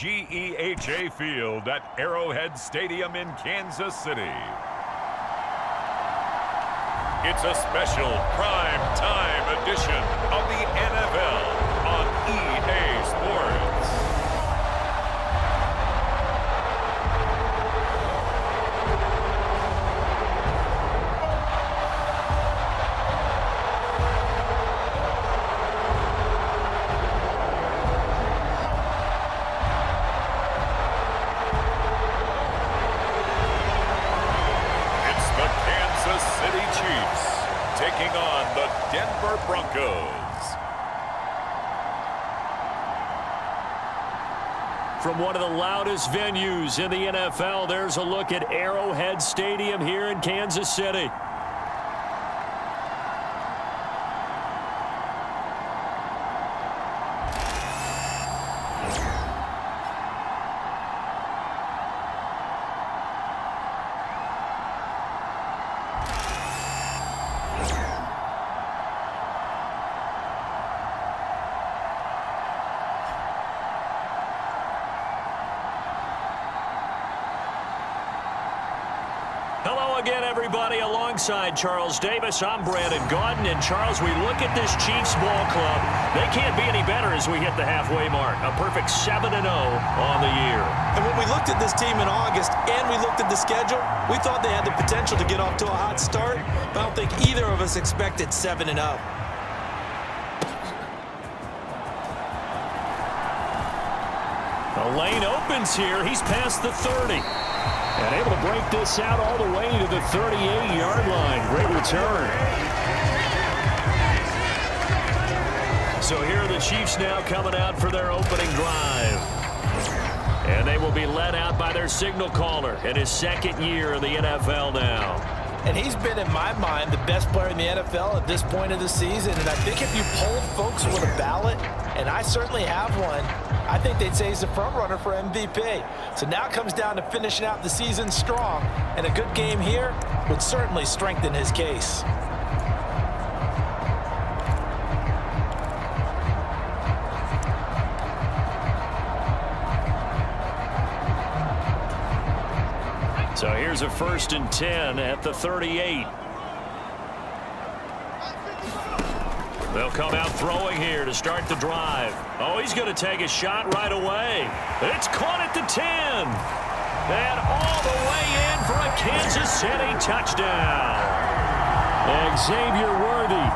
GEHA Field at Arrowhead Stadium in Kansas City. It's a special prime time edition of the NFL on EA Sports. Taking on the Denver Broncos. From one of the loudest venues in the NFL, there's a look at Arrowhead Stadium here in Kansas City. Hello again, everybody. Alongside Charles Davis, I'm Brandon Gaudin. And Charles, we look at this Chiefs ball club. They can't be any better as we hit the halfway mark. A perfect 7-0 on the year. And when we looked at this team in August and we looked at the schedule, we thought they had the potential to get off to a hot start. But I don't think either of us expected 7-0. The lane opens here. He's past the 30. And able to break this out all the way to the 38-yard line. Great return. So here are the Chiefs now coming out for their opening drive. And they will be led out by their signal caller in his second year in the NFL now. And he's been, in my mind, the best player in the NFL at this point of the season. And I think if you polled folks with a ballot, and I certainly have one, I think they'd say he's the front runner for MVP. So now it comes down to finishing out the season strong, and a good game here would certainly strengthen his case. So here's a 1st and 10 at the 38. They'll come out throwing here to start the drive. Oh, he's going to take a shot right away. It's caught at the 10. And all the way in for a Kansas City touchdown. Xavier Worthy,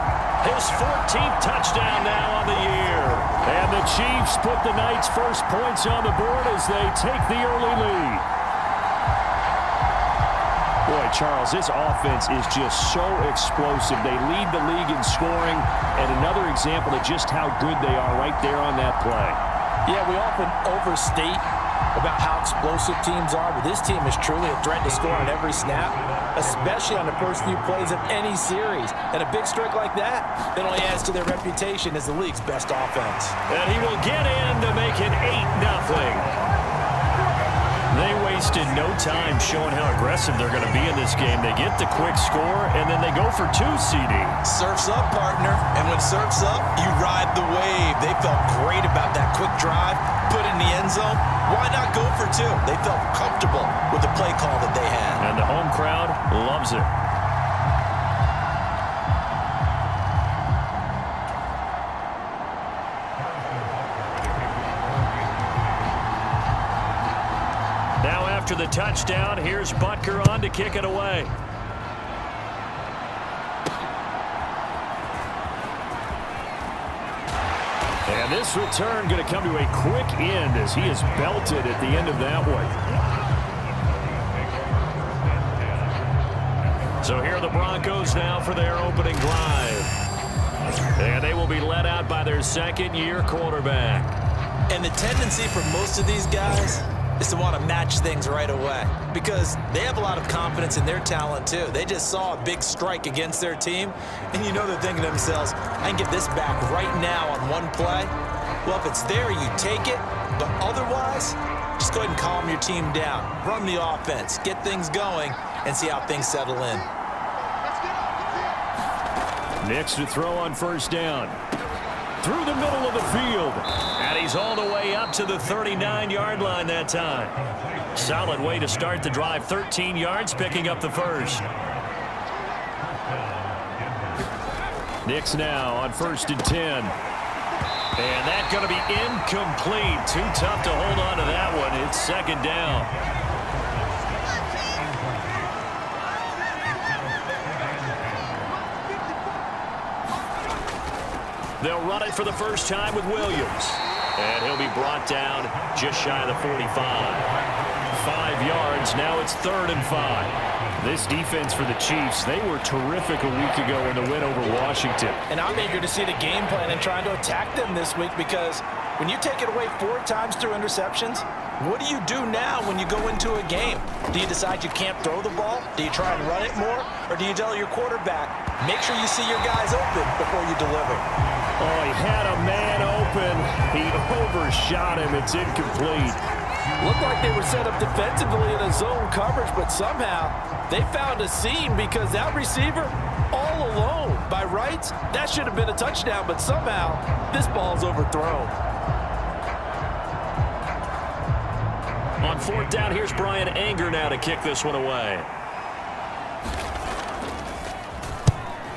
his 14th touchdown now on the year. And the Chiefs put the night's first points on the board as they take the early lead. Boy, Charles, this offense is just so explosive. They lead the league in scoring, and another example of just how good they are right there on that play. Yeah, we often overstate about how explosive teams are, but this team is truly a threat to score on every snap, especially on the first few plays of any series. And a big strike like that only adds to their reputation as the league's best offense. And he will get in to make it 8-0. They wasted no time showing how aggressive they're going to be in this game. They get the quick score, and then they go for 2, CD. Surf's up, partner. And when surf's up, you ride the wave. They felt great about that quick drive, put in the end zone. Why not go for 2? They felt comfortable with the play call that they had. And the home crowd loves it. After the touchdown, here's Butker on to kick it away. And this return going to come to a quick end as he is belted at the end of that one. So here are the Broncos now for their opening drive. And they will be led out by their second-year quarterback. And the tendency for most of these guys is to want to match things right away because they have a lot of confidence in their talent too. They just saw a big strike against their team, and you know they're thinking to themselves, I can get this back right now on one play. Well, if it's there, you take it, but otherwise, just go ahead and calm your team down. Run the offense, get things going, and see how things settle in. Next to throw on 1st down. through the middle of the field. And he's all the way up to the 39-yard line that time. Solid way to start the drive. 13 yards, picking up the first. Knicks now on 1st and 10. And that's going to be incomplete. Too tough to hold on to that one. It's 2nd down. They'll run it for the first time with Williams. And he'll be brought down just shy of the 45. 5 yards. Now it's 3rd and 5. This defense for the Chiefs, they were terrific a week ago in the win over Washington. And I'm eager to see the game plan and trying to attack them this week, because when you take it away 4 times through interceptions, what do you do now when you go into a game? Do you decide you can't throw the ball? Do you try and run it more? Or do you tell your quarterback, make sure you see your guys open before you deliver? Oh, he had a man open. He overshot him. It's incomplete. Looked like they were set up defensively in a zone coverage, but somehow they found a seam, because that receiver all alone. By rights, that should have been a touchdown, but somehow this ball's overthrown. On 4th down, here's Brian Anger now to kick this one away.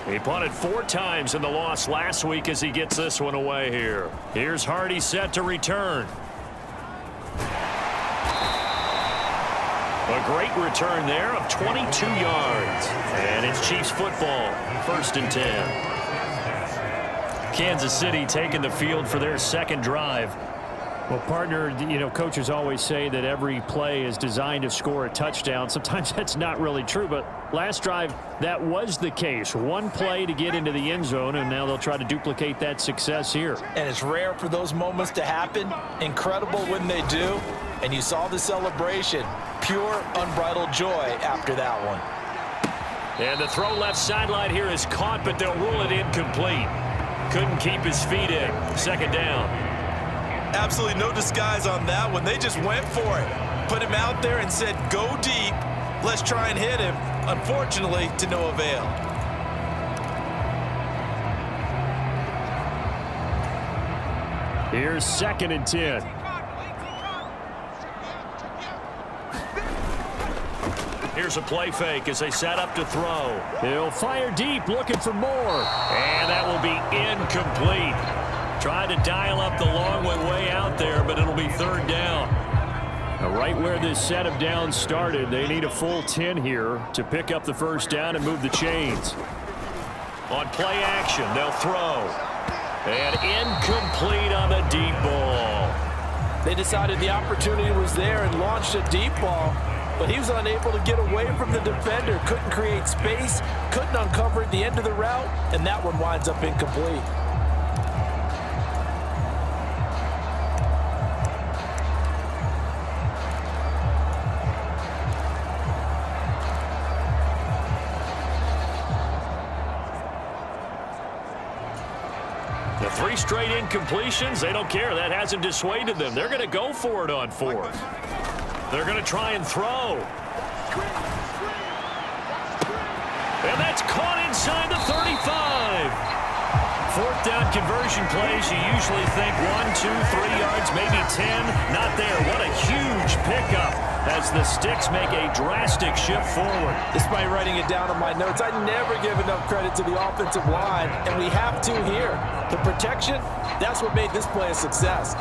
He punted 4 times in the loss last week as he gets this one away here. Here's Hardy set to return. A great return there of 22 yards. And it's Chiefs football, 1st and 10. Kansas City taking the field for their 2nd drive. Well, partner, you know, coaches always say that every play is designed to score a touchdown. Sometimes that's not really true, but last drive, that was the case. 1 play to get into the end zone, and now they'll try to duplicate that success here. And it's rare for those moments to happen. Incredible when they do. And you saw the celebration. Pure, unbridled joy after that one. And the throw left sideline here is caught, but they'll rule it incomplete. Couldn't keep his feet in. 2nd down. Absolutely no disguise on that one. They just went for it. Put him out there and said, go deep. Let's try and hit him. Unfortunately, to no avail. Here's 2nd and 10. Here's a play fake as they set up to throw. He'll fire deep, looking for more. And that will be incomplete. Tried to dial up the long one way out there, but it'll be 3rd down. Now, right where this set of downs started, they need a full 10 here to pick up the 1st down and move the chains. On play action, they'll throw. And incomplete on the deep ball. They decided the opportunity was there and launched a deep ball, but he was unable to get away from the defender. Couldn't create space, couldn't uncover at the end of the route, and that one winds up incomplete. The 3 straight incompletions, they don't care. That hasn't dissuaded them. They're going to go for it on 4th. They're going to try and throw. And that's caught inside the 35. 4th down conversion plays, you usually think 1, 2, 3 yards, maybe 10. Not there. What a huge pickup as the Sticks make a drastic shift forward. Despite writing it down on my notes, I never give enough credit to the offensive line, and we have to here. The protection, that's what made this play a success.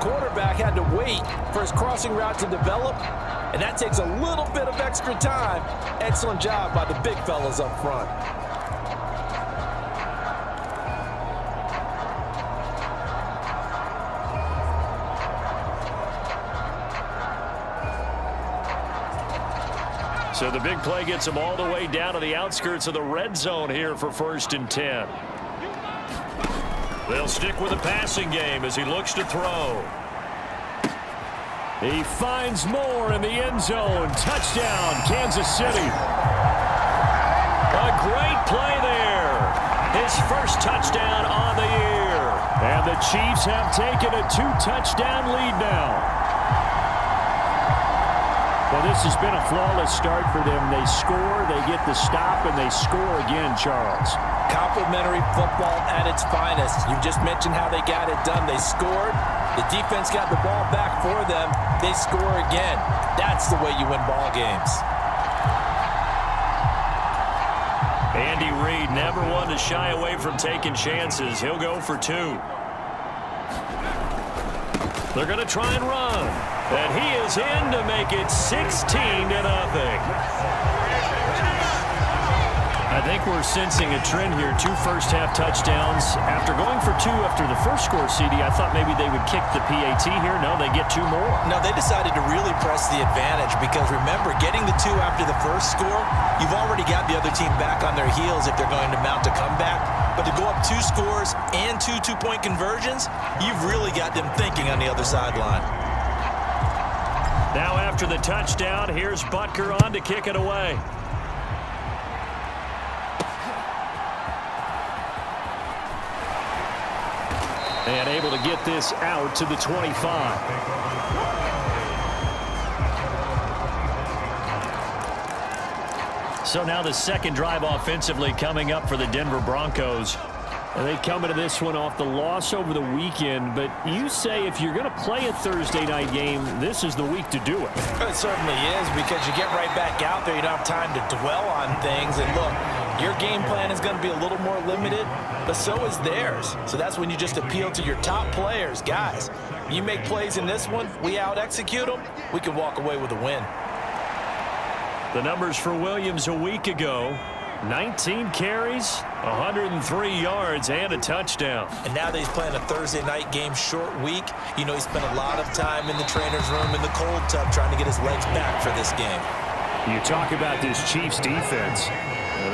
Quarterback had to wait for his crossing route to develop, and that takes a little bit of extra time. Excellent job by the big fellas up front. So the big play gets him all the way down to the outskirts of the red zone here for 1st and 10. They'll stick with the passing game as he looks to throw. He finds more in the end zone. Touchdown, Kansas City. A great play there. His first touchdown on the year. And the Chiefs have taken a 2-touchdown lead now. Well, this has been a flawless start for them. They score, they get the stop, and they score again, Charles. Complimentary football at its finest. You just mentioned how they got it done. They scored. The defense got the ball back for them. They score again. That's the way you win ball games. Andy Reid never one to shy away from taking chances. He'll go for 2. They're going to try and run. And he is in to make it 16-0. I think we're sensing a trend here. 2 first-half touchdowns. After going for 2 after the first score, CD, I thought maybe they would kick the PAT here. No, they get 2 more. No, they decided to really press the advantage because, remember, getting the 2 after the first score, you've already got the other team back on their heels if they're going to mount a comeback. But to go up 2 scores and 2 two-point conversions, you've really got them thinking on the other sideline. Now after the touchdown, here's Butker on to kick it away. And able to get this out to the 25. So now the second drive offensively coming up for the Denver Broncos. And they come into this one off the loss over the weekend, but you say if you're going to play a Thursday night game, this is the week to do it. It certainly is, because you get right back out there. You don't have time to dwell on things. And look, your game plan is going to be a little more limited, but so is theirs. So that's when you just appeal to your top players. Guys, you make plays in this one, we out-execute them, we can walk away with a win. The numbers for Williams a week ago: 19 carries, 103 yards, and a touchdown. And now that he's playing a Thursday night game, short week, you know he spent a lot of time in the trainer's room in the cold tub trying to get his legs back for this game. You talk about this Chiefs defense.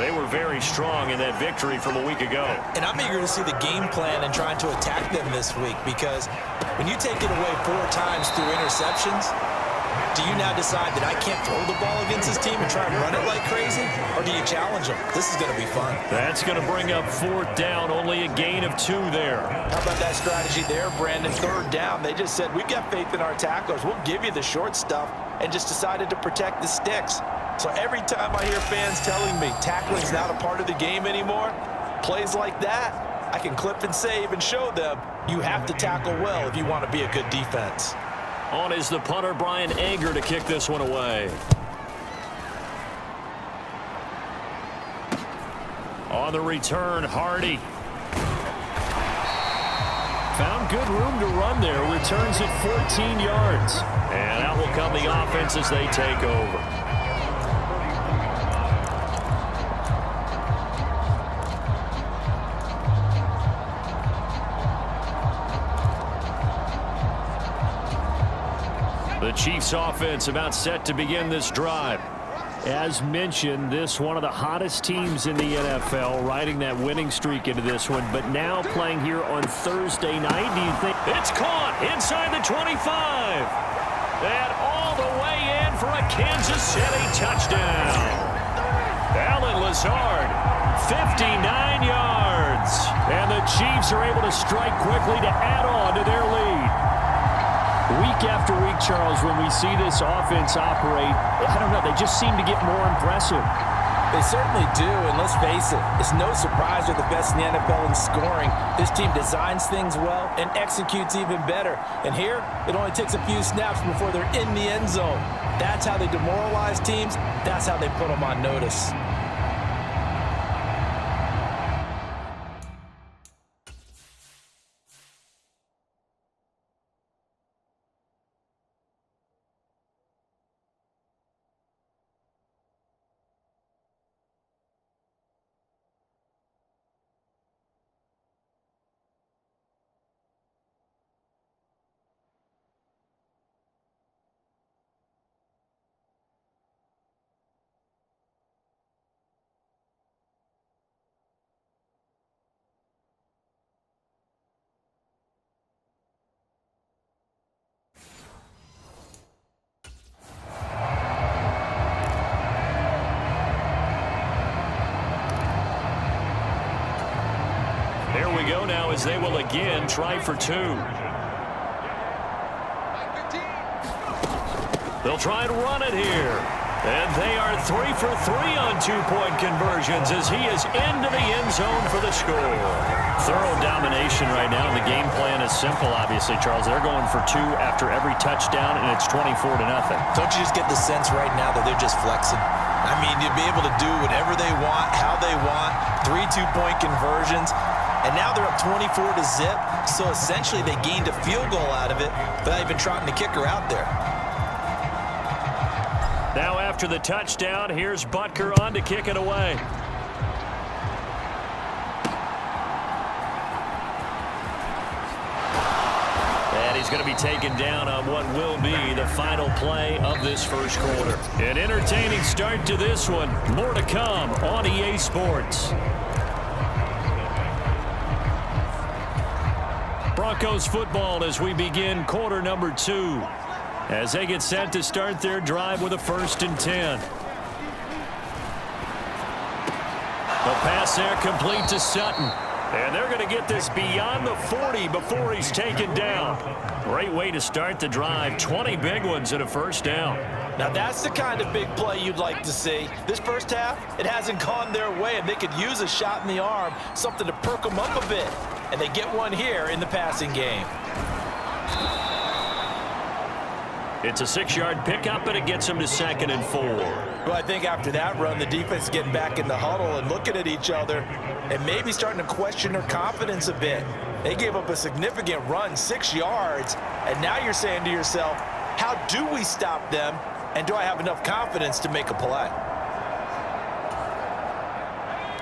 They were very strong in that victory from a week ago. And I'm eager to see the game plan and trying to attack them this week, because when you take it away 4 times through interceptions, do you now decide that I can't throw the ball against this team and try and run it like crazy? Or do you challenge them? This is going to be fun. That's going to bring up 4th down, only a gain of 2 there. How about that strategy there, Brandon? 3rd down. They just said, we've got faith in our tacklers. We'll give you the short stuff, and just decided to protect the sticks. So every time I hear fans telling me tackling's not a part of the game anymore, plays like that, I can clip and save and show them you have to tackle well if you want to be a good defense. On is the punter, Brian Anger, to kick this one away. On the return, Hardy. Found good room to run there. Returns it 14 yards. And out will come the offense as they take over. The Chiefs offense about set to begin this drive. As mentioned, this one of the hottest teams in the NFL, riding that winning streak into this one, but now playing here on Thursday night. Do you think it's caught inside the 25? And all the way in for a Kansas City touchdown. Allen Lazard, 59 yards. And the Chiefs are able to strike quickly to add on to their lead. Week after week, Charles, when we see this offense operate, I don't know, they just seem to get more impressive. They certainly do, and let's face it, it's no surprise they're the best in the NFL in scoring. This team designs things well and executes even better. And here, it only takes a few snaps before they're in the end zone. That's how they demoralize teams. That's how they put them on notice. There we go now as they will again try for 2. They'll try and run it here. And they are 3 for 3 on two-point conversions as he is into the end zone for the score. Thorough domination right now, and the game plan is simple, obviously, Charles. They're going for 2 after every touchdown, and it's 24-0. Don't you just get the sense right now that they're just flexing? I mean, you'll be able to do whatever they want, how they want, 3 two-point conversions. And now they're up 24-0, so essentially they gained a field goal out of it without even trotting the kicker out there. Now after the touchdown, here's Butker on to kick it away. And he's going to be taken down on what will be the final play of this first quarter. An entertaining start to this one. More to come on EA Sports. Broncos football as we begin quarter number 2. As they get set to start their drive with a 1st and 10. The pass there complete to Sutton. And they're going to get this beyond the 40 before he's taken down. Great way to start the drive. 20 big ones and a 1st down. Now that's the kind of big play you'd like to see. This first half, it hasn't gone their way, and they could use a shot in the arm, something to perk them up a bit. And they get one here in the passing game. It's a 6-yard pickup, and it gets him to 2nd and 4. Well, I think after that run, the defense is getting back in the huddle and looking at each other and maybe starting to question their confidence a bit. They gave up a significant run, 6 yards, and now you're saying to yourself, how do we stop them, and do I have enough confidence to make a play?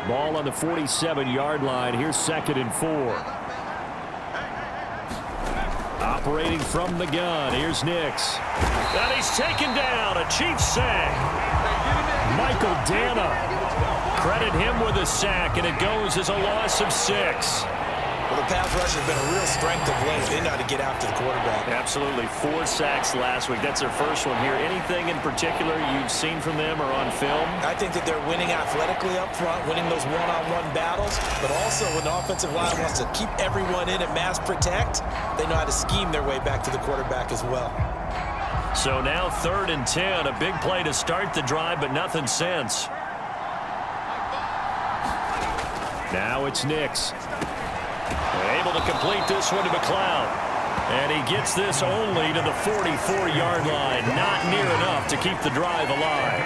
Ball on the 47-yard line. Here's 2nd and 4. Operating from the gun, here's Nix. And he's taken down, a Chiefs sack. Michael Dana. Credit him with a sack, and it goes as a loss of 6. Well, the pass rush has been a real strength of late. They know how to get after the quarterback. Absolutely. 4 sacks last week. That's their first one here. Anything in particular you've seen from them or on film? I think that they're winning athletically up front, winning those one-on-one battles, but also when the offensive line wants to keep everyone in and mass protect, they know how to scheme their way back to the quarterback as well. So now 3rd and 10, a big play to start the drive, but nothing since. Now it's Nix. Able to complete this one to McLeod. And he gets this only to the 44-yard line. Not near enough to keep the drive alive.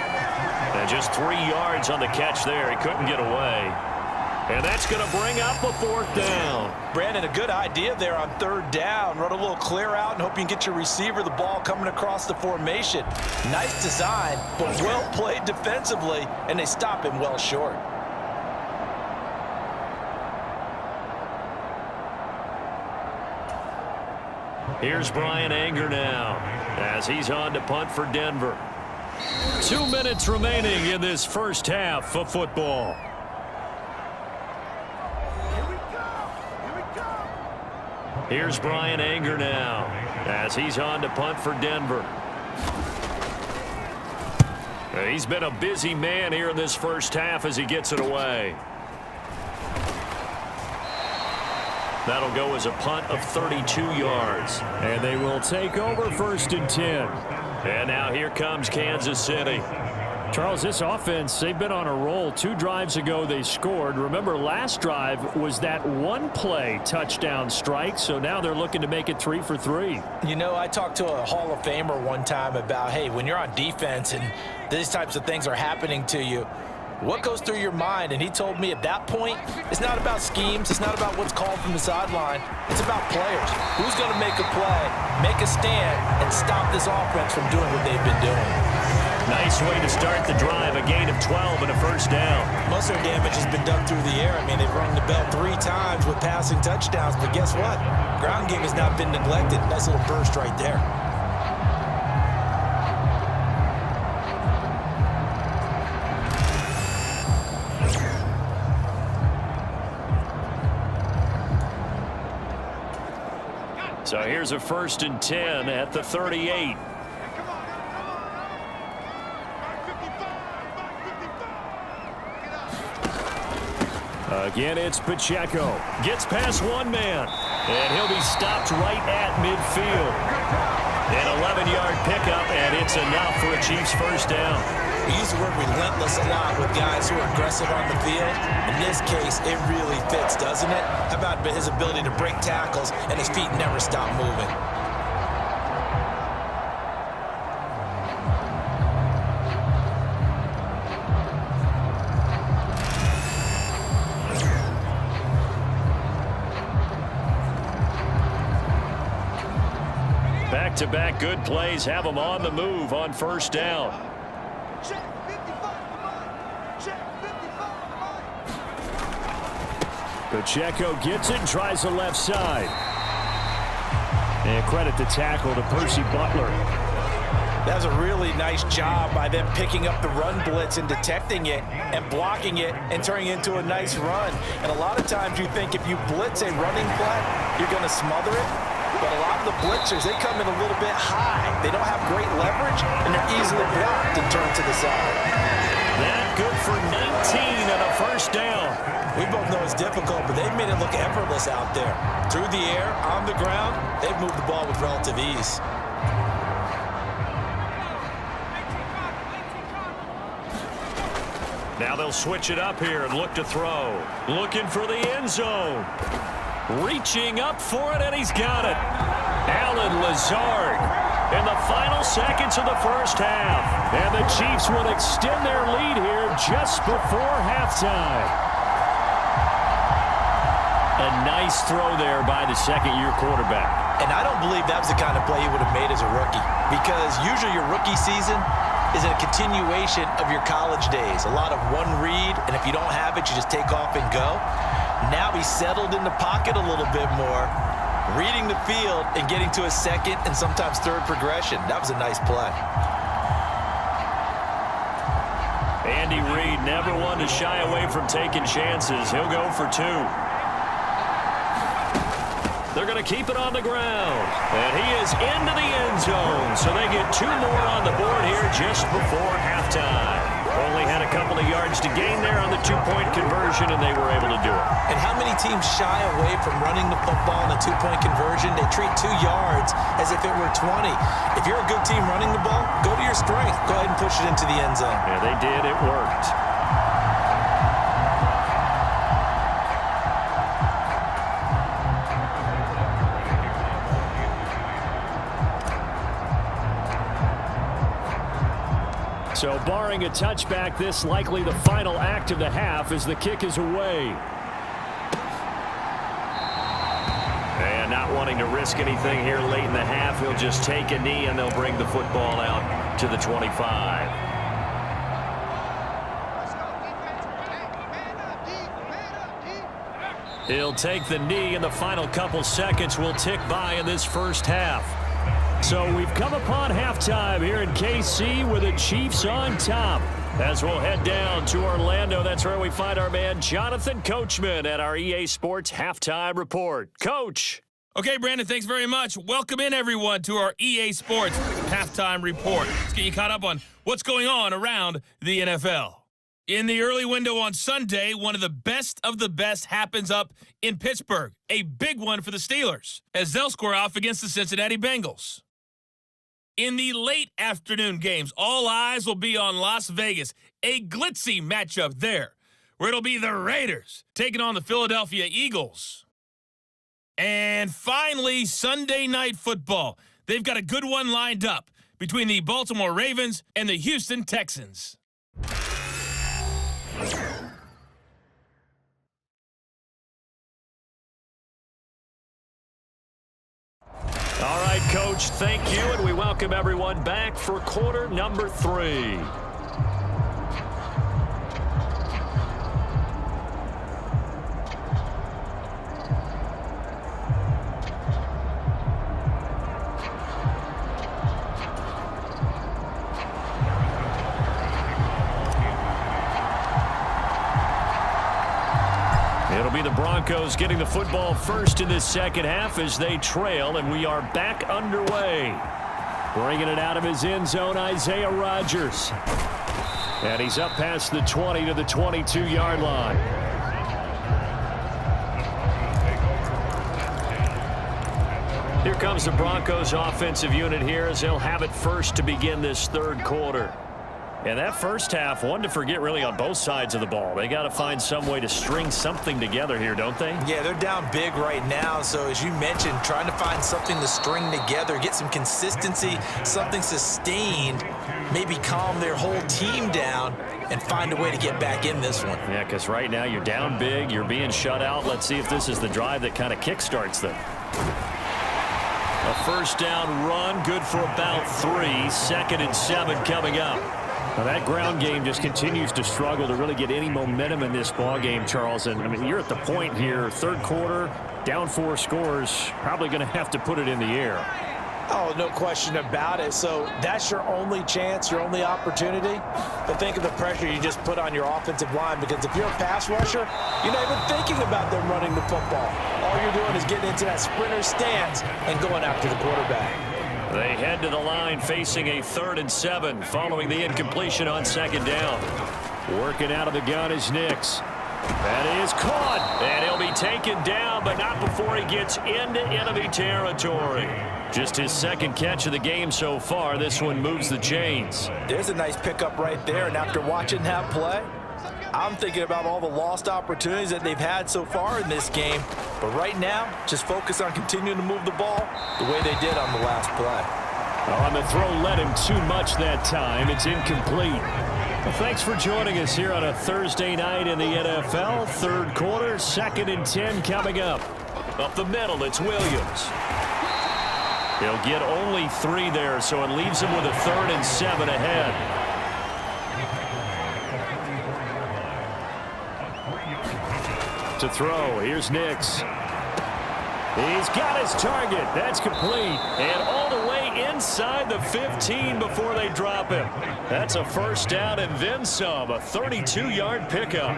And just 3 yards on the catch there. He couldn't get away. And that's going to bring up a 4th down. Brandon, a good idea there on 3rd down. Run a little clear out and hope you can get your receiver the ball coming across the formation. Nice design, but well played defensively, and they stop him well short. Here's Brian Anger now as he's on to punt for Denver. 2 minutes remaining in this first half of football. Here's Brian Anger now as he's on to punt for Denver. He's been a busy man here in this first half as he gets it away. That'll go as a punt of 32 yards. And they will take over 1st and 10. And now here comes Kansas City. Charles, this offense, they've been on a roll. 2 drives ago they scored. Remember, last drive was that 1-play touchdown strike, so now they're looking to make it 3 for 3. You know, I talked to a Hall of Famer one time about, hey, when you're on defense and these types of things are happening to you, what goes through your mind? And he told me at that point, it's not about schemes. It's not about what's called from the sideline. It's about players. Who's going to make a play, make a stand, and stop this offense from doing what they've been doing? Nice way to start the drive. A gain of 12 and a 1st down. Most of their damage has been done through the air. I mean, they've rung the bell 3 times with passing touchdowns, but guess what? Ground game has not been neglected. Nice little burst right there. So here's a 1st and 10 at the 38. Again, it's Pacheco. Gets past one man, and he'll be stopped right at midfield. An 11-yard pickup, and it's enough for a Chiefs first down. We use the word relentless a lot with guys who are aggressive on the field. In this case, it really fits, doesn't it? How about his ability to break tackles and his feet never stop moving? Back-to-back good plays have them on the move on first down. Pacheco gets it and tries the left side. And credit the tackle to Percy Butler. That was a really nice job by them picking up the run blitz and detecting it and blocking it and turning it into a nice run. And a lot of times you think if you blitz a running play, you're going to smother it. But a lot of the blitzers, they come in a little bit high. They don't have great leverage, and they're easily blocked and turned to the side. That good for 19 and a first down. We both know it's difficult, but they've made it look effortless out there. Through the air, on the ground, they've moved the ball with relative ease. Now they'll switch it up here and look to throw. Looking for the end zone. Reaching up for it, and he's got it. Allen Lazard in the final seconds of the first half. And the Chiefs will extend their lead here just before halftime. A nice throw there by the second-year quarterback. And I don't believe that was the kind of play he would have made as a rookie, because usually your rookie season is a continuation of your college days. A lot of one read, and if you don't have it, you just take off and go. Now he's settled in the pocket a little bit more, reading the field and getting to a second and sometimes third progression. That was a nice play. Andy Reid never one to shy away from taking chances. He'll go for two. They're going to keep it on the ground. And he is into the end zone. So they get two more on the board here just before halftime. Only had a couple of yards to gain there on the two-point conversion, and they were able to do it. And how many teams shy away from running the football in the two-point conversion? They treat 2 yards as if it were 20. If you're a good team running the ball, go to your strength. Go ahead and push it into the end zone. Yeah, they did. It worked. So barring a touchback, this likely the final act of the half as the kick is away. And not wanting to risk anything here late in the half, he'll just take a knee and they'll bring the football out to the 25. He'll take the knee, and the final couple seconds will tick by in this first half. So we've come upon halftime here in KC with the Chiefs on top. As we'll head down to Orlando, that's where we find our man Jonathan Coachman at our EA Sports Halftime Report. Coach. Okay, Brandon, thanks very much. Welcome in, everyone, to our EA Sports Halftime Report. Let's get you caught up on what's going on around the NFL. In the early window on Sunday, one of the best happens up in Pittsburgh. A big one for the Steelers, as they'll square off against the Cincinnati Bengals. In the late afternoon games, all eyes will be on Las Vegas. A glitzy matchup there, where it'll be the Raiders taking on the Philadelphia Eagles. And finally, Sunday Night Football. They've got a good one lined up between the Baltimore Ravens and the Houston Texans. All right, Coach, thank you, and we welcome everyone back for quarter number 3. It'll be the Broncos getting the football first in this second half as they trail, and we are back underway. Bringing it out of his end zone, Isaiah Rodgers. And he's up past the 20 to the 22-yard line. Here comes the Broncos offensive unit here as they'll have it first to begin this third quarter. And that first half, one to forget really on both sides of the ball. They got to find some way to string something together here, don't they? Yeah, they're down big right now. So as you mentioned, trying to find something to string together, get some consistency, something sustained, maybe calm their whole team down and find a way to get back in this one. Yeah, because right now you're down big, you're being shut out. Let's see if this is the drive that kind of kickstarts them. A first down run, good for about 3. 2nd and 7 coming up. Now that ground game just continues to struggle to really get any momentum in this ball game, Charles. And I mean, you're at the point here, third quarter, down 4 scores, probably going to have to put it in the air. Oh, no question about it. So that's your only chance, your only opportunity. But think of the pressure you just put on your offensive line, because if you're a pass rusher, you're not even thinking about them running the football. All you're doing is getting into that sprinter stance and going after the quarterback. They head to the line facing a 3rd and 7 following the incompletion on 2nd down. Working out of the gun is Nix. That is caught. And he'll be taken down, but not before he gets into enemy territory. Just his 2nd catch of the game so far. This one moves the chains. There's a nice pickup right there. And after watching that play, I'm thinking about all the lost opportunities that they've had so far in this game. But right now, just focus on continuing to move the ball the way they did on the last play. On the throw, led him too much that time. It's incomplete. Well, thanks for joining us here on a Thursday night in the NFL. Third quarter, 2nd and 10 coming up. Up the middle, it's Williams. He'll get only 3 there, so it leaves him with a 3rd and 7 ahead. To throw, here's Nix. He's got his target. That's complete. And all the way inside the 15 before they drop him. That's a first down and then some. A 32-yard pickup.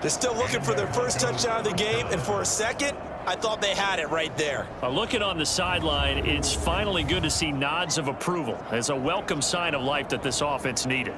They're still looking for their first touchdown of the game, and for a second, I thought they had it right there. Looking on the sideline, it's finally good to see nods of approval as a welcome sign of life that this offense needed.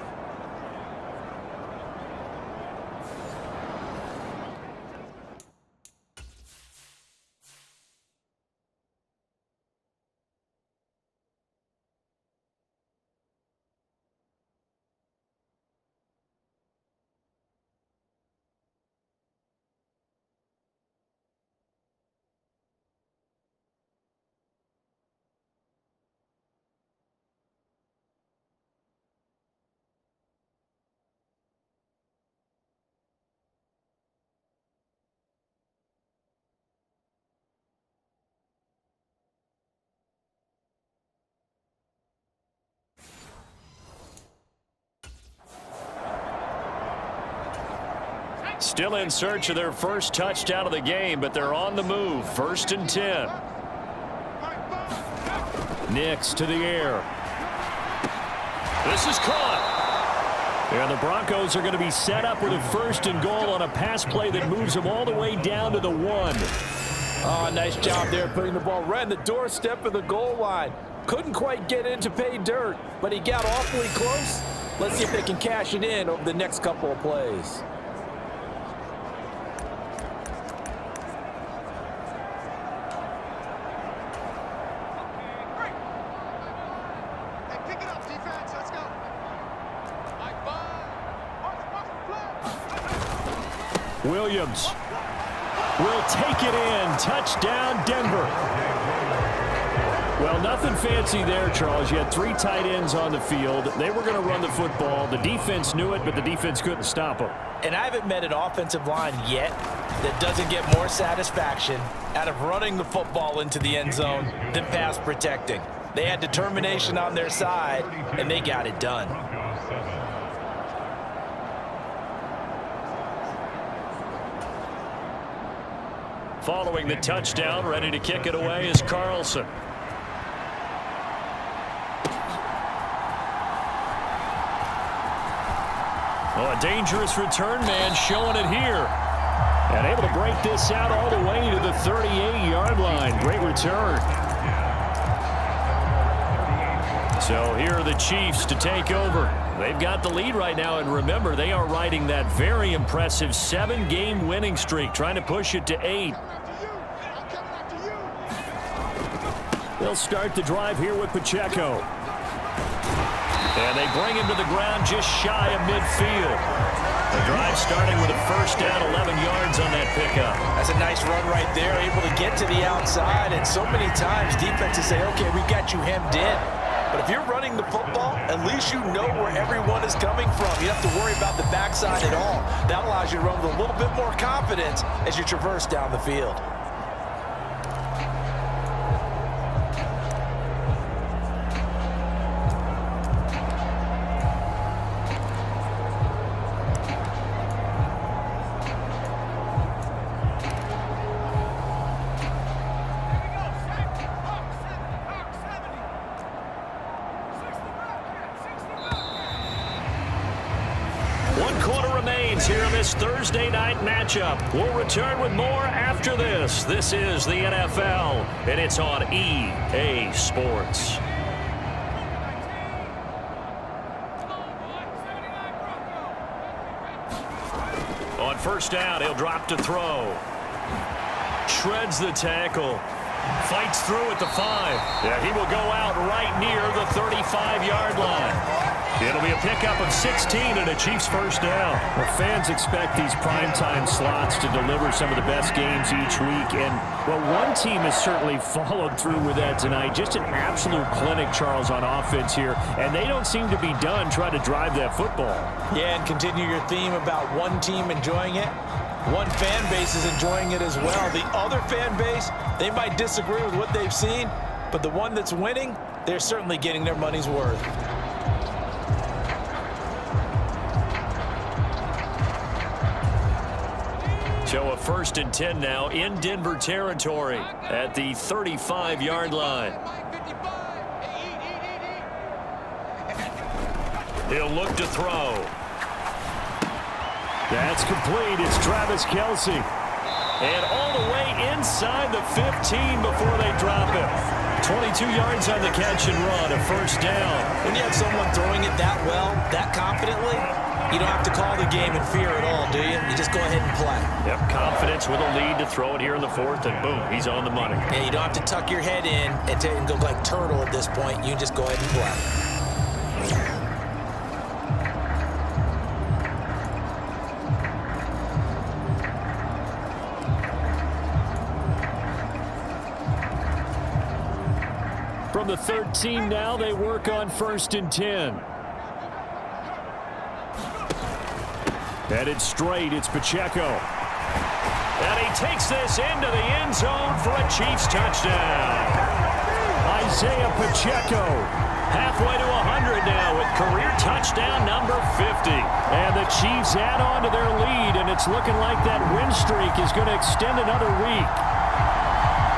Still in search of their first touchdown of the game, but they're on the move. 1st and 10. Nix to the air. This is caught. And the Broncos are going to be set up with a 1st and goal on a pass play that moves them all the way down to the 1. Oh, nice job there putting the ball right in the doorstep of the goal line. Couldn't quite get in to pay dirt, but he got awfully close. Let's see if they can cash it in over the next couple of plays. Williams will take it in. Touchdown, Denver. Well, nothing fancy there, Charles. You had 3 tight ends on the field. They were going to run the football. The defense knew it, but the defense couldn't stop them. And I haven't met an offensive line yet that doesn't get more satisfaction out of running the football into the end zone than pass protecting. They had determination on their side, and they got it done. Following the touchdown, ready to kick it away is Carlson. Oh, a dangerous return man showing it here. And able to break this out all the way to the 38-yard line. Great return. So here are the Chiefs to take over. They've got the lead right now, and remember, they are riding that very impressive 7-game winning streak, trying to push it to 8. They'll start the drive here with Pacheco. And they bring him to the ground just shy of midfield. The drive starting with a first down, 11 yards on that pickup. That's a nice run right there, able to get to the outside. And so many times defenses say, okay, we got you hemmed in. But if you're running the football, at least you know where everyone is coming from. You don't have to worry about the backside at all. That allows you to run with a little bit more confidence as you traverse down the field. Here in this Thursday night matchup. We'll return with more after this. This is the NFL, and it's on EA Sports. On first down, he'll drop to throw. Shreds the tackle. Fights through at the 5. Yeah, he will go out right near the 35-yard line. It'll be a pickup of 16 and a Chiefs first down. Well, fans expect these primetime slots to deliver some of the best games each week. And, well, one team has certainly followed through with that tonight. Just an absolute clinic, Charles, on offense here. And they don't seem to be done trying to drive that football. Yeah, and continue your theme about one team enjoying it. One fan base is enjoying it as well. The other fan base, they might disagree with what they've seen, but the one that's winning, they're certainly getting their money's worth. So a 1st and 10 now in Denver territory at the 35-yard line. He'll look to throw. That's complete. It's Travis Kelce. And all the way inside the 15 before they drop him. 22 yards on the catch and run, a first down. When you have someone throwing it that well, that confidently, you don't have to call the game in fear at all, do you? You just go ahead and play. Yep, confidence with a lead to throw it here in the 4th, and boom, he's on the money. Yeah, you don't have to tuck your head in and go like turtle at this point. You just go ahead and play. From the 13 now, they work on 1st and 10. Headed straight, it's Pacheco. And he takes this into the end zone for a Chiefs touchdown. Isaiah Pacheco. Halfway to 100 now with career touchdown number 50. And the Chiefs add on to their lead, and it's looking like that win streak is going to extend another week.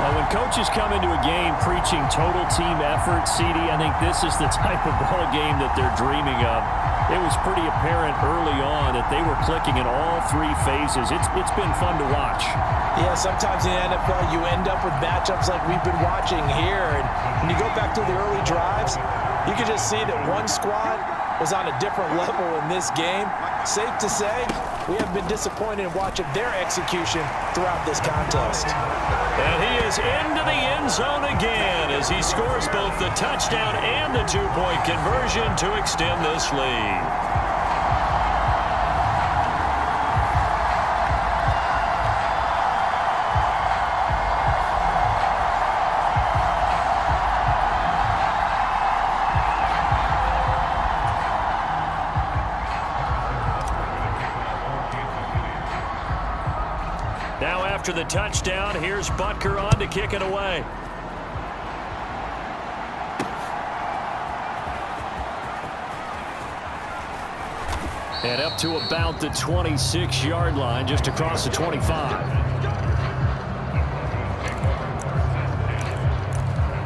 Well, when coaches come into a game preaching total team effort, CD, I think this is the type of ball game that they're dreaming of. It was pretty apparent early on that they were clicking in all 3 phases. It's been fun to watch. Yeah, sometimes in the NFL you end up with matchups like we've been watching here. And when you go back to the early drives, you can just see that one squad was on a different level in this game. Safe to say, we have been disappointed in watching their execution throughout this contest. And he is into the end zone again as he scores both the touchdown and the 2-point conversion to extend this lead. Now after the touchdown, here's Butker on to kick it away. And up to about the 26-yard line, just across the 25.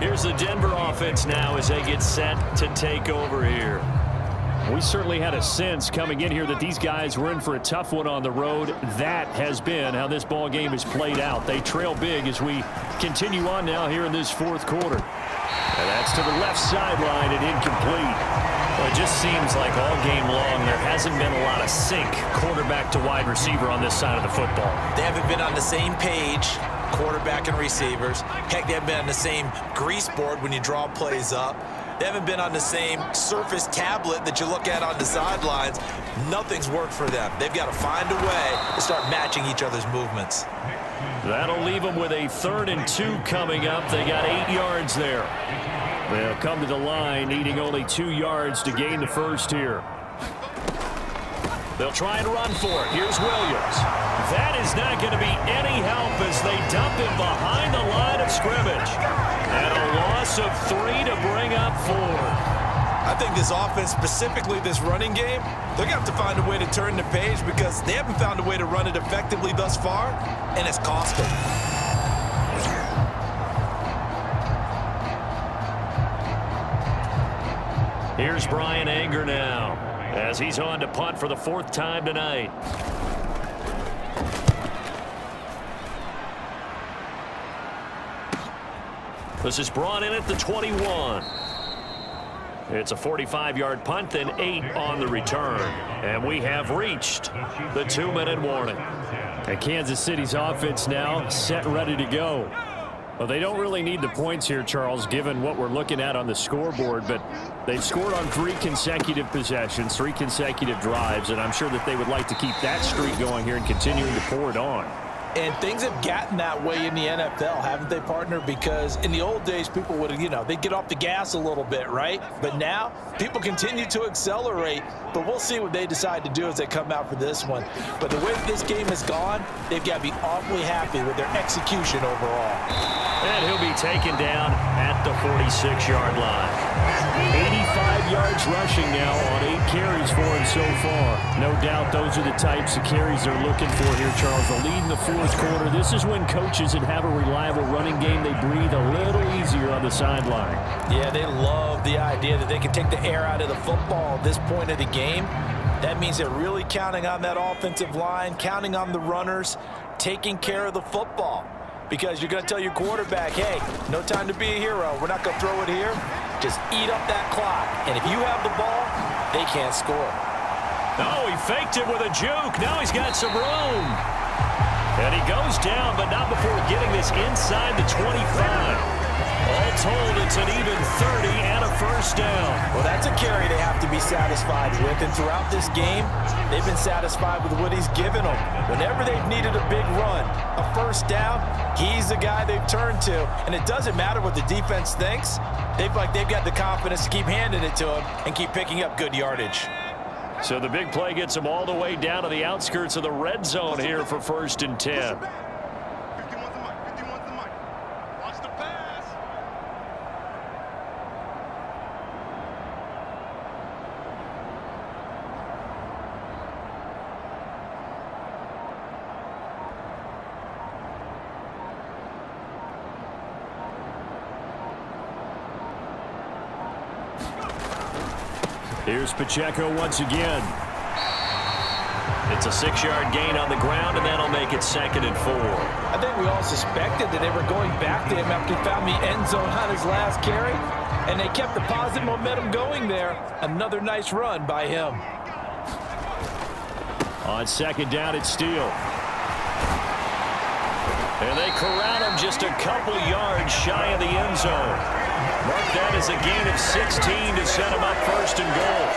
Here's the Denver offense now as they get set to take over here. We certainly had a sense coming in here that these guys were in for a tough one on the road. That has been how this ball game has played out. They trail big as we continue on now here in this 4th quarter. And that's to the left sideline and incomplete. Well, it just seems like all game long there hasn't been a lot of sync quarterback to wide receiver on this side of the football. They haven't been on the same page, quarterback and receivers. Heck, they haven't been on the same grease board when you draw plays up. They haven't been on the same Surface tablet that you look at on the sidelines. Nothing's worked for them. They've got to find a way to start matching each other's movements. That'll leave them with a 3rd and 2 coming up. They got 8 yards there. They'll come to the line needing only 2 yards to gain the first here. They'll try and run for it. Here's Williams. That is not going to be any help as they dump him behind the line of scrimmage. And a loss of 3 to bring up 4. I think this offense, specifically this running game, they're going to have to find a way to turn the page because they haven't found a way to run it effectively thus far, and it's cost them. Here's Brian Anger now as he's on to punt for the 4th time tonight. This is brought in at the 21. It's a 45-yard punt, then 8 on the return. And we have reached the 2-minute warning. And Kansas City's offense now set and ready to go. Well, they don't really need the points here, Charles, given what we're looking at on the scoreboard, but they've scored on 3 consecutive possessions, 3 consecutive drives, and I'm sure that they would like to keep that streak going here and continuing to pour it on. And things have gotten that way in the NFL, haven't they, partner? Because in the old days, people would, they'd get off the gas a little bit, right? But now, people continue to accelerate. But we'll see what they decide to do as they come out for this one. But the way this game has gone, they've got to be awfully happy with their execution overall. And he'll be taken down at the 46-yard line. 85 yards rushing now on 8 carries for him so far. No doubt those are the types of carries they're looking for here, Charles. The lead in the 4th quarter. This is when coaches that have a reliable running game, they breathe a little easier on the sideline. Yeah, they love the idea that they can take the air out of the football at this point of the game. That means they're really counting on that offensive line, counting on the runners, taking care of the football. Because you're going to tell your quarterback, hey, no time to be a hero. We're not going to throw it here. Just eat up that clock. And if you have the ball, they can't score. Oh, he faked it with a juke. Now he's got some room. And he goes down, but not before getting this inside the 25. All told, it's an even 30 and a first down. Well, that's a carry they have to be satisfied with. And throughout this game, they've been satisfied with what he's given them. Whenever they've needed a big run, a first down, he's the guy they've turned to. And it doesn't matter what the defense thinks. They've got the confidence to keep handing it to him and keep picking up good yardage. So the big play gets him all the way down to the outskirts of the red zone here for 1st and 10. Here's Pacheco once again. It's a 6-yard gain on the ground, and that'll make it 2nd and 4. I think we all suspected that they were going back to him after he found the end zone on his last carry, and they kept the positive momentum going there. Another nice run by him. On 2nd down, it's Steele. And they corral him just a couple yards shy of the end zone. Mark that as a gain of 16 to set him up 1st and goal.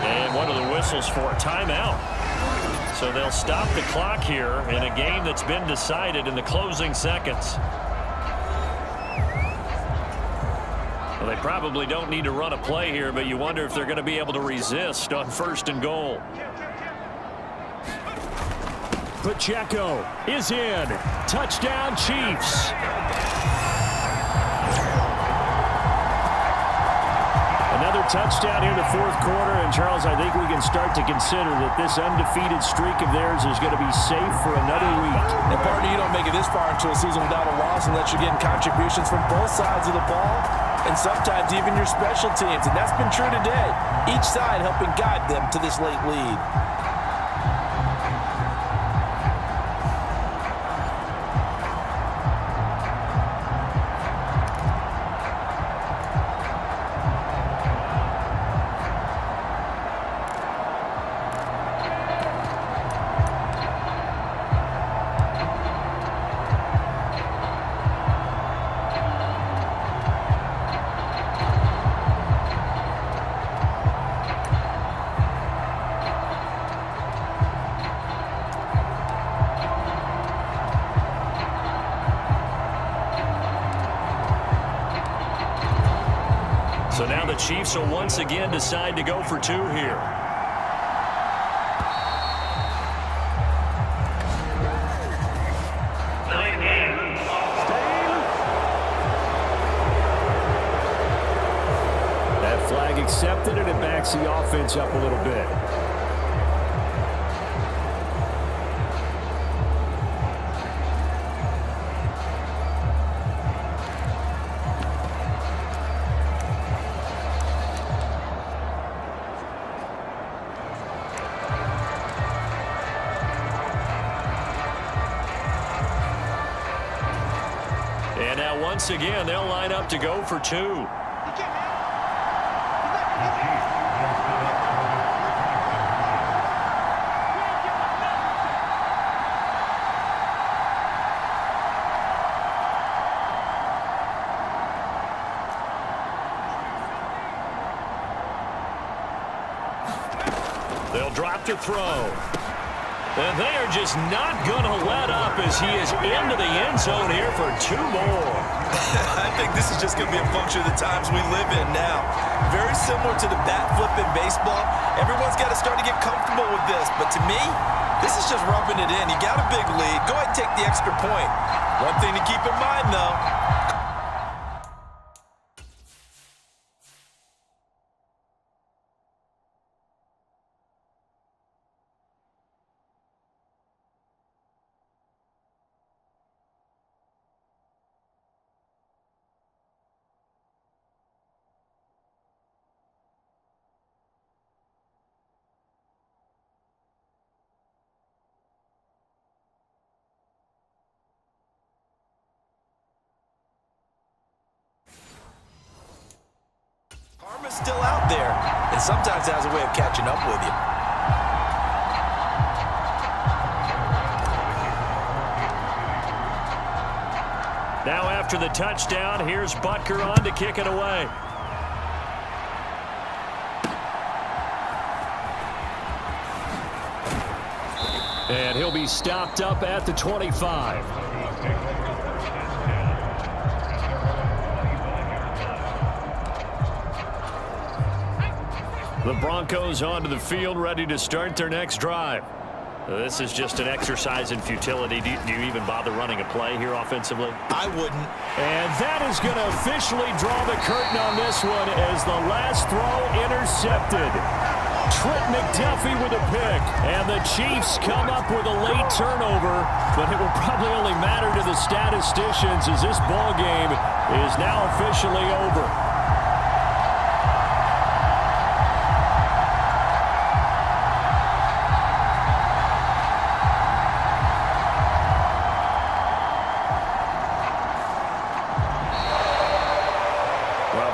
And one of the whistles for a timeout. So they'll stop the clock here in a game that's been decided in the closing seconds. Well, they probably don't need to run a play here, but you wonder if they're going to be able to resist on 1st and goal. Pacheco is in. Touchdown, Chiefs. Another touchdown here in the 4th quarter. And, Charles, I think we can start to consider that this undefeated streak of theirs is going to be safe for another week. And, partner, you don't make it this far into a season without a loss unless you're getting contributions from both sides of the ball and sometimes even your special teams. And that's been true today. Each side helping guide them to this late lead. So now the Chiefs will once again decide to go for 2 here. That flag accepted, and it backs the offense up a little bit. And now once again, they'll line up to go for 2. They'll drop to throw. And they are just not going to let up as he is into the end zone here for 2 more. I think this is just going to be a function of the times we live in now. Very similar to the bat flip in baseball. Everyone's got to start to get comfortable with this. But to me, this is just rubbing it in. You got a big lead. Go ahead and take the extra point. One thing to keep in mind, though. Karma's still out there, and sometimes it has a way of catching up with you. Now after the touchdown, here's Butker on to kick it away. And he'll be stopped up at the 25. The Broncos onto the field, ready to start their next drive. This is just an exercise in futility. Do you even bother running a play here offensively? I wouldn't. And that is going to officially draw the curtain on this one as the last throw intercepted. Trent McDuffie with a pick. And the Chiefs come up with a late turnover, but it will probably only matter to the statisticians as this ball game is now officially over.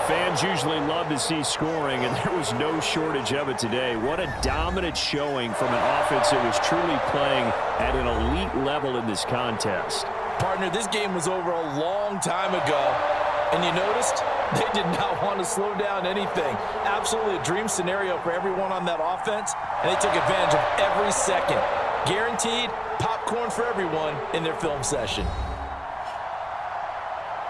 Fans usually love to see scoring, and there was no shortage of it today. What a dominant showing from an offense that was truly playing at an elite level in this contest. Partner, this game was over a long time ago, and you noticed they did not want to slow down anything. Absolutely a dream scenario for everyone on that offense, and they took advantage of every second. Guaranteed popcorn for everyone in their film session.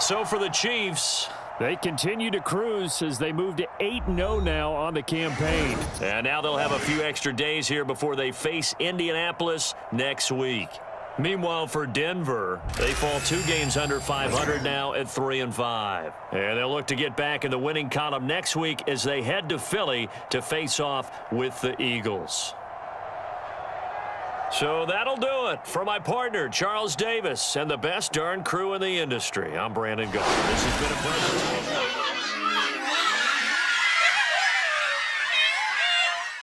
So for the Chiefs, they continue to cruise as they move to 8-0 now on the campaign. And now they'll have a few extra days here before they face Indianapolis next week. Meanwhile, for Denver, they fall 2 games under 500 now at 3-5. And they'll look to get back in the winning column next week as they head to Philly to face off with the Eagles. So that'll do it. For my partner, Charles Davis, and the best darn crew in the industry, I'm Brandon Gaudin. This has been a pleasure.